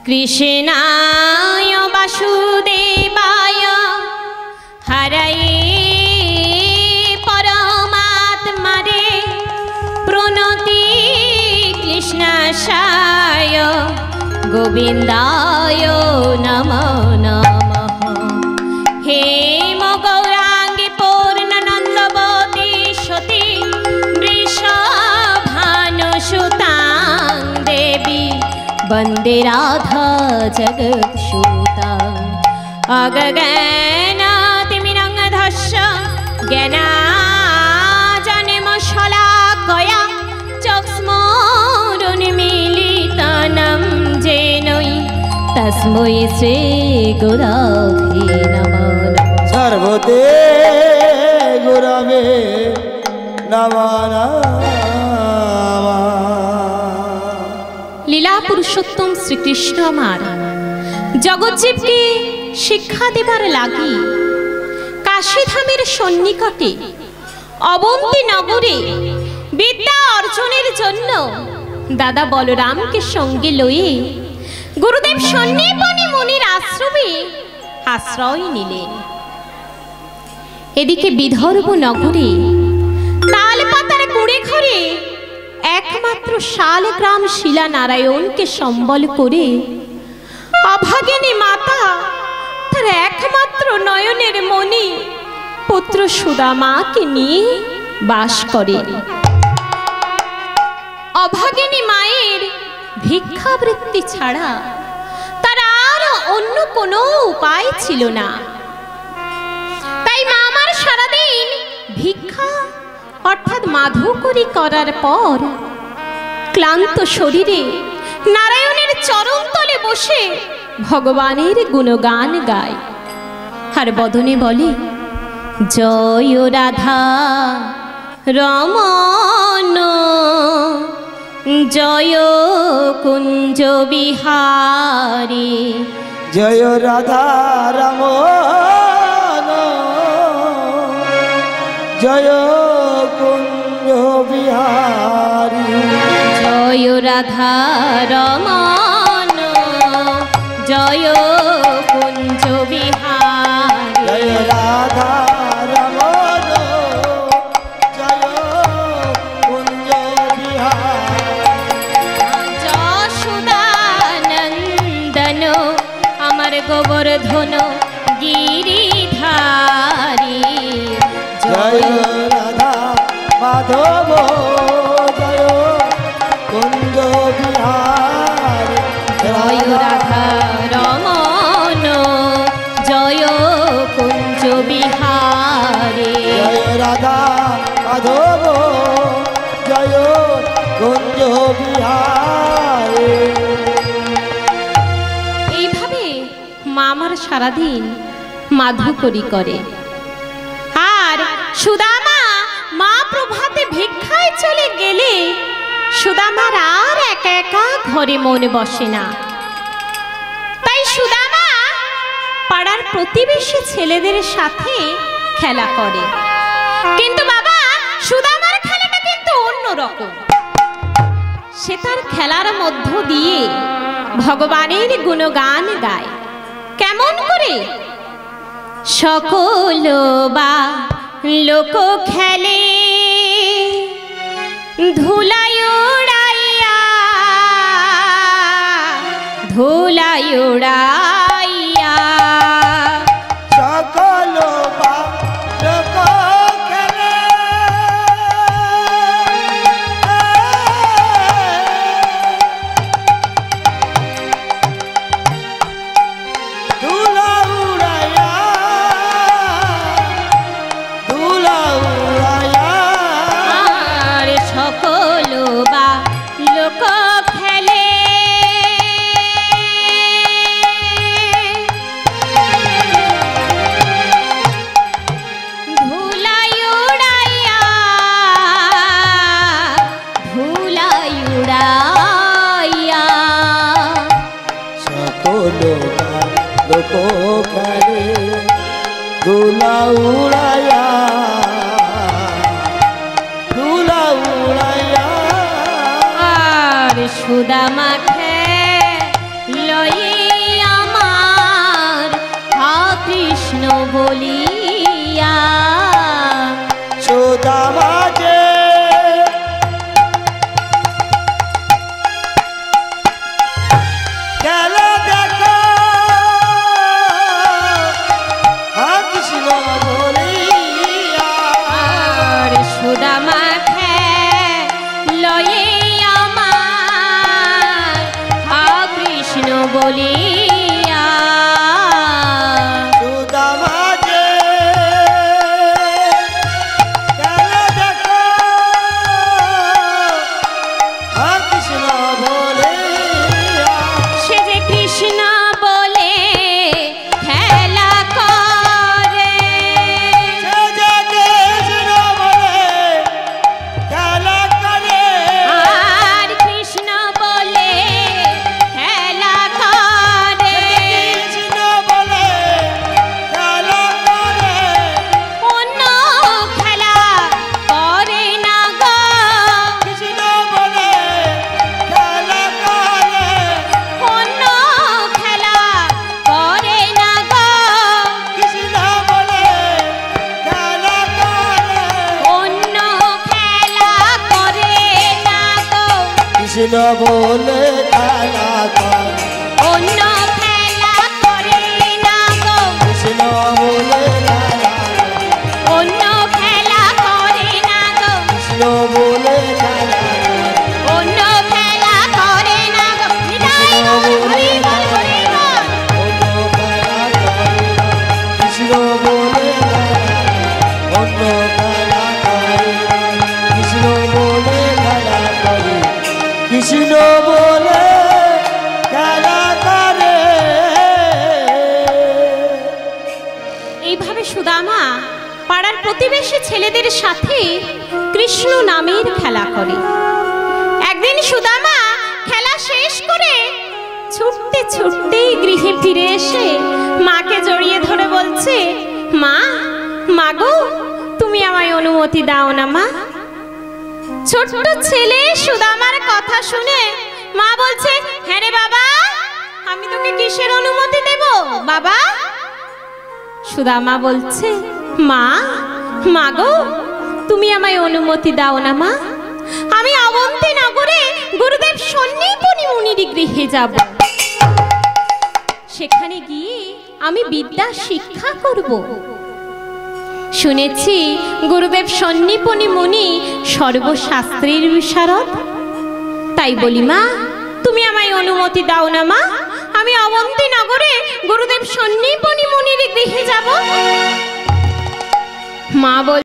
কৃষ্ণায় বাসুদেবায় হরয়ে পরমাত্মনে প্রণতি কৃষ্ণাশায় গোবিন্দায় নমো নমঃ। হে গৌরাঙ্গী পূর্ণানন্দবতী সতী বৃষভানুসুতাং দেবী বন্দে রাধা জগৎসুতা। অগগনাতিমিরঙ্গধস্য জ্ঞানাঞ্জনমশলাকয়া চক্ষুरुन्मीलितं येन तस्मै श्री गुरवे नमः। सर्वते गुरवे नमः। লীলা পুরুষোত্তম শ্রীকৃষ্ণ আমার জগজ্জীবকে শিক্ষা দেবার লাগি কাশীধামের সন্নিকটে অবন্তী নগরে বিদ্যা অর্জনের জন্য দাদা বলরামকে সঙ্গে লয়ে গুরুদেব সন্নিপনী মুনির আশ্রমে আশ্রয় নিলেন। এদিকে বিদর্ভ নগরে তালপাতার কুড়ে ঘরে একমাত্র শালগ্রাম শিলা নারায়ণকে সম্বল করে অভাগিনী মাতা তার একমাত্র নয়নের মণি পুত্র সুদামাকে নিয়ে বাস করে। অভাগিনী মায়ের ভিক্ষাবৃত্তি ছাড়া তার আর অন্য কোনো উপায় ছিল না। তাই মা আমার সারাদিন ভিক্ষা অর্থাৎ মাধুকরী করার পর ক্লান্ত শরীরে নারায়ণের চরণ তলে বসে ভগবানের গুণগান গায় আর বদনে বলে, জয় রাধা রমণ জয় কুঞ্জ বিহারী। জয় রাধা রমণ জয় কুঞ্জ বিহারী। জয় রাধা রমণ জয় কুঞ্জ বিহারী। জয় রাধা রমণ জয় কুঞ্জ বিহারী। যশোদানন্দন আমার গোবর্ধন গিরিধারী। জয় রাধা মাধব জয় কুঞ্জ বিহারী। জয় রাধা রমণ জয় কুঞ্জ বিহারী। জয় রাধা মাধব জয় কুঞ্জ বিহারী। এইভাবে মা আমার সারাদিন মাধুকরী করে। আর সুদামা মা প্রভাতে ভিক্ষায় চলে গেলে সুদামার আর একা একা ঘরে মন বসে না। তাই সুদামা পাড়ার প্রতিবেশী ছেলেদের সাথে খেলা করে। কিন্তু বাবা সুদামার খেলাটা কিন্তু অন্যরকম। সে তার খেলার মধ্য দিয়ে ভগবানের গুণগান গায়। কেমন করে? সকল বা লোক খেলে ধুলাই উড়াইয়া ধুলাই উড়াইয়া। সকল বা লোক খেলে ধুলা উড়াইয়া ধুলা উড়াইয়া। আর সকল বা লোক খেলে ধুলাই উড়াইয়া ধুলাই উড়াইয়া। সকল লোক খেলে ধুলা উড়াইয়া ধুলা উড়াইয়া। আর সুদামা লই সুদামা যে খেলা দেখো কৃষ্ণ বলিয়া আর সুদামা লয়ে আমার হা কৃষ্ণ বলিয়া সুদামা যে খেলা দেখো কৃষ্ণ বলিয়া সে যে কৃষ্ণ বলে খেলা করে সে যে কৃষ্ণ বলে খেলা করে আর কৃষ্ণ বলে খেলা করে কৃষ্ণ বলে খেলা করে অন্য খেলা করে না গো কৃষ্ণ বলে খেলা করে অন্য খেলা করে না গো কৃষ্ণ বলে খেলা করে অন্য খেলা করে না গো কৃষ্ণ বলে খেলা করে অন্য খেলা করে না গো কৃষ্ণ বলে খেলা করে অন্য খেলা করে না গো কৃষ্ণ বলে খেলা করে অন্য খেলা করে না গো নিতাই গৌর হরি বল হরি বল অন্য খেলা করে কৃষ্ণ বলে অন্য খেলা করে কৃষ্ণ বলে খেলা করে কৃষ্ণ বলে খেলা করে এইভাবে সুদামা পাড়ার প্রতিবেশী ছেলেদের সাথে কৃষ্ণ নামের খেলা করে। একদিন সুদামা খেলা শেষ করে ছুটতে ছুটতে গৃহে ফিরে এসে মাকে জড়িয়ে ধরে বলছে, মা মাগো তুমি আমায় অনুমতি দাও না মা। ছোট্ট ছেলে সুদামার কথা শুনে মা বলছে, হ্যাঁ রে বাবা, আমি তোকে কিসের অনুমতি দেব বাবা? সুদামা বলছে, মা মাগো তুমি আমায় অনুমতি দাও না মা, আমি অবন্তী নগরে গুরুদেব সন্নিপনি মুনির গৃহে যাব, সেখানে গিয়ে আমি বিদ্যা শিক্ষা করব। শুনেছি গুরুদেব সন্নিপনি মুনি সর্বশাস্ত্রের বিশারদ, তাই বলি মা তুমি আমায় অনুমতি দাও না মা, আমি অবন্তী নগরে গুরুদেব সন্নিপনি মুনির গৃহে যাব। মা বল